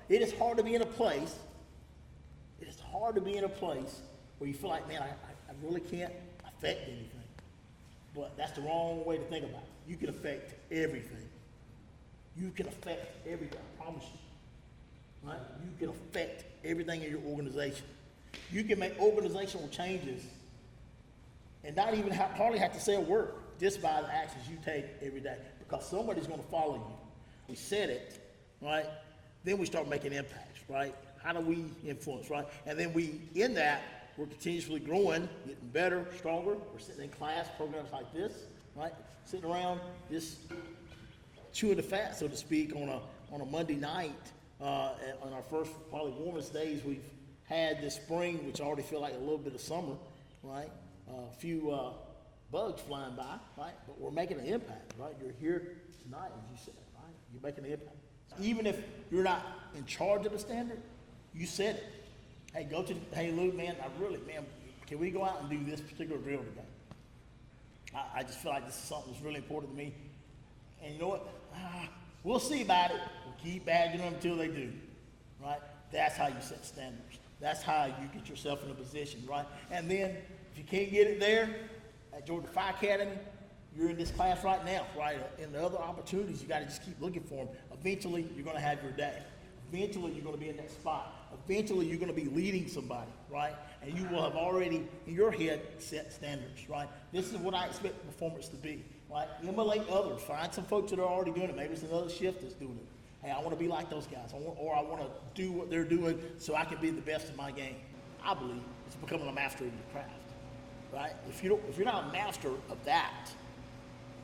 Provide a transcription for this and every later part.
It is hard to be in a place, where you feel like, man, I really can't affect anything. But that's the wrong way to think about it. You can affect everything. You can affect everything, I promise you. Right? You can affect everything in your organization. You can make organizational changes and not even hardly have to say a word, just by the actions you take every day, because somebody's going to follow you. We said it, right? Then we start making impacts, right? How do we influence, right? And then in that, we're continuously growing, getting better, stronger. We're sitting in class, programs like this, right? Sitting around just chewing the fat, so to speak, on a Monday night, on our first, probably warmest days we've had this spring, which I already feel like a little bit of summer, right? A few bugs flying by, right? But we're making an impact, right? You're here tonight, as you said, right? You're making an impact. Even if you're not in charge of the standard, you said it. Hey, Luke, man, can we go out and do this particular drill today? I just feel like this is something that's really important to me. And you know what? We'll see about it. We'll keep badgering them until they do, right? That's how you set standards. That's how you get yourself in a position, right? And then if you can't get it there at Georgia Fire Academy, you're in this class right now, right? And the other opportunities, you got to just keep looking for them. Eventually, you're going to have your day. Eventually, you're going to be in that spot. Eventually, you're going to be leading somebody, right? And you will have already, in your head, set standards, right? This is what I expect performance to be, right? Emulate others. Find some folks that are already doing it. Maybe it's another shift that's doing it. Hey, I want to be like those guys. I want to do what they're doing so I can be the best in my game. I believe it's becoming a master of your craft, right? If you're not a master of that,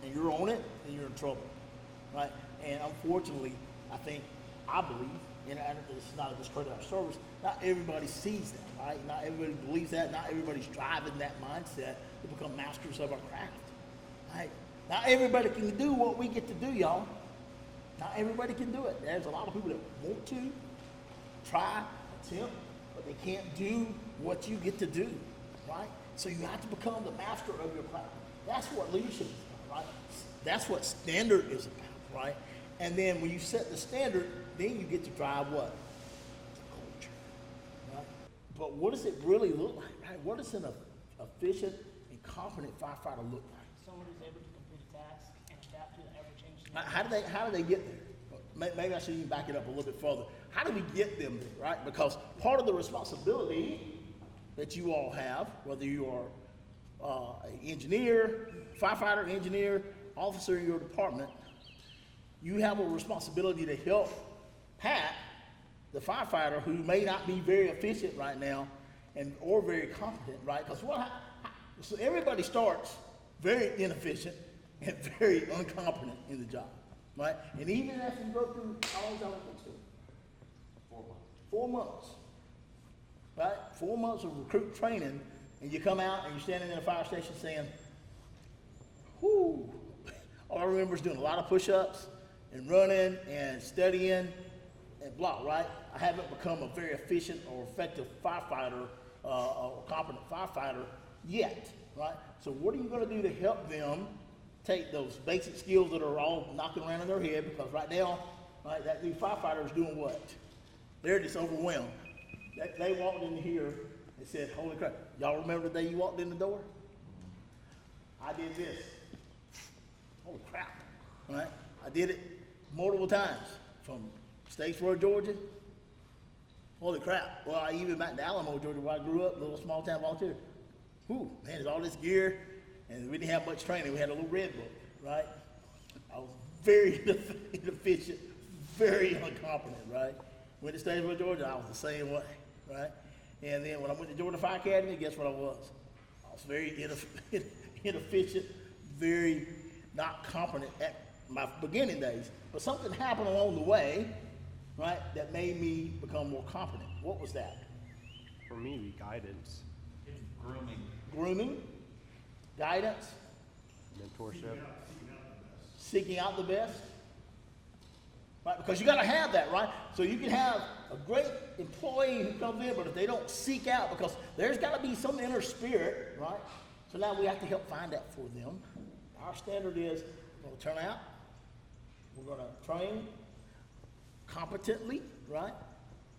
and you're on it, then you're in trouble, right? And unfortunately, I believe, and it's not a discredit of our service, not everybody sees that, right? Not everybody believes that. Not everybody's driving that mindset to become masters of our craft, right? Not everybody can do what we get to do, y'all. Not everybody can do it. There's a lot of people that want to try, attempt, but they can't do what you get to do, right? So you have to become the master of your craft. That's what leadership is about, right? That's what standard is about, right? And then when you set the standard, then you get to drive what? The culture, right? But what does it really look like, right? What does an efficient and competent firefighter look like? Someone who's able to complete a task and adapt to the ever-changing. How do they get there? Maybe I should even back it up a little bit further. How do we get them there, right? Because part of the responsibility that you all have, whether you are an engineer, firefighter, engineer, officer in your department, you have a responsibility to help Pat, the firefighter, who may not be very efficient right now or very competent, right? Because so everybody starts very inefficient and very incompetent in the job, right? And even after you go through, how long is that? 4 months. 4 months, right? 4 months of recruit training, and you come out and you're standing in a fire station saying, whoo. All I remember is doing a lot of push-ups and running and studying and blah, right? I haven't become a very efficient or effective firefighter or competent firefighter yet, right? So what are you going to do to help them take those basic skills that are all knocking around in their head? Because right now, right, that new firefighter is doing what? They're just overwhelmed. They walked in here and said, holy crap, y'all remember the day you walked in the door? I did this. Holy crap, right? I did it multiple times from Statesboro, Georgia. Holy crap. Well, I even back to Alamo, Georgia, where I grew up, a little small town volunteer. Whew, man, there's all this gear, and we didn't have much training. We had a little red book, right? I was very inefficient, very incompetent, right? Went to Statesboro, Georgia, I was the same way, right? And then when I went to Georgia Fire Academy, guess what I was? I was very inefficient, very not competent at my beginning days. But something happened along the way, right, that made me become more competent. What was that? For me, guidance. Grooming, guidance, Mentorship. seeking out the best. Right? Because you got to have that, right? So you can have a great employee who comes in, but if they don't seek out, because there's got to be some inner spirit, right? So now we have to help find that for them. Our standard is we're going to turn out, we're going to train competently, right?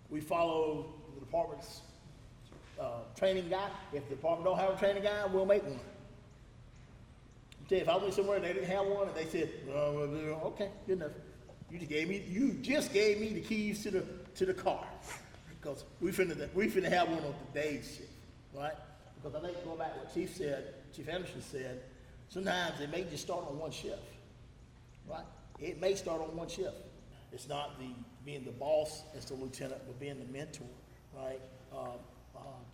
We follow the department's training guide. If the department don't have a training guide, we'll make one. Tell you, if I went somewhere and they didn't have one and they said, okay, good enough. You just gave me the keys to the car. Because we finna have one on today's shift, right? Because I think going back to what Chief Anderson said, sometimes it may just start on one shift, right? It may start on one shift. It's not being the boss as the lieutenant, but being the mentor, right?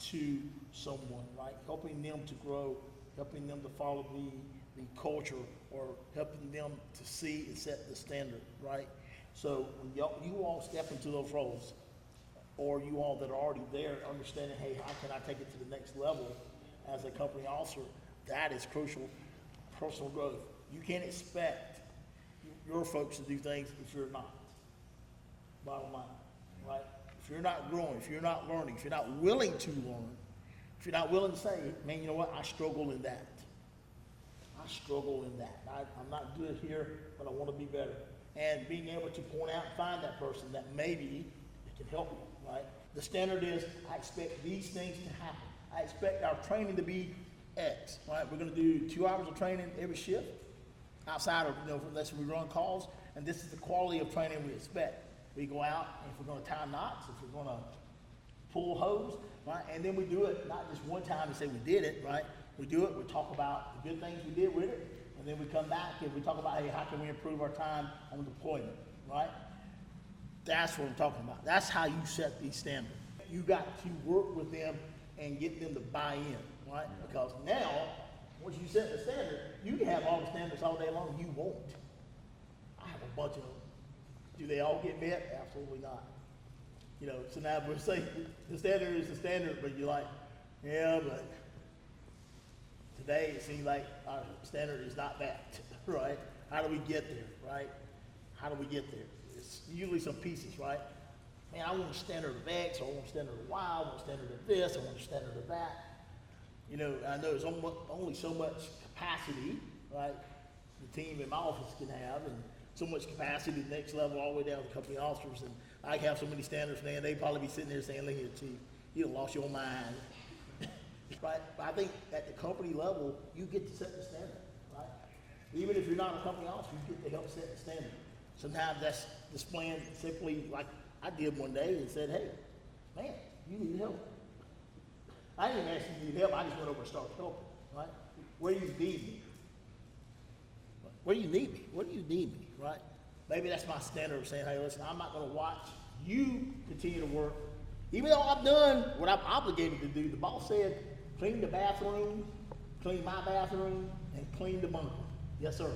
To someone, right? Helping them to grow, helping them to follow the culture, or helping them to see and set the standard, right? So when you all step into those roles, or you all that are already there, understanding, hey, how can I take it to the next level as a company officer? That is crucial. Personal growth. You can't expect your folks to do things if you're not. Bottom line, right? If you're not growing, if you're not learning, if you're not willing to learn, if you're not willing to say, man, you know what? I struggle in that. I struggle in that. I'm not good here, but I want to be better. And being able to point out and find that person that maybe can help you, right? The standard is, I expect these things to happen. I expect our training to be X, right? We're going to do 2 hours of training every shift, outside of, unless we run calls, and this is the quality of training we expect. We go out, and if we're going to tie knots, if we're going to pull hose, right? And then we do it not just one time and say we did it, right? We do it, we talk about the good things we did with it, and then we come back and we talk about, hey, how can we improve our time on deployment, right? That's what I'm talking about. That's how you set these standards. You got to work with them and get them to buy in, right? Because now, once you set the standard, you can have all the standards all day long. You won't. I have a bunch of them. Do they all get met? Absolutely not. So now we're saying the standard is the standard, but you're like, yeah, but today it seems like our standard is not that, right? How do we get there, right? How do we get there? It's usually some pieces, right? Man, I want a standard of X, or I want a standard of Y, I want a standard of this, I want a standard of that. I know there's only so much capacity, right, the team in my office can have, and so much capacity, the next level, all the way down to company officers, and I have so many standards, man, they'd probably be sitting there saying, look here, Chief, you done lost your mind. Right? But I think at the company level, you get to set the standard, right? Even if you're not a company officer, you get to help set the standard. Sometimes that's displaying simply like I did one day and said, hey, man, you need help. I didn't ask you if you need help, I just went over and started helping, right? Where do you need me? Where do you need me? What do you need me, right? Maybe that's my standard of saying, hey, listen, I'm not going to watch you continue to work. Even though I've done what I'm obligated to do, the boss said, clean the bathroom, clean my bathroom, and clean the bunker. Yes, sir.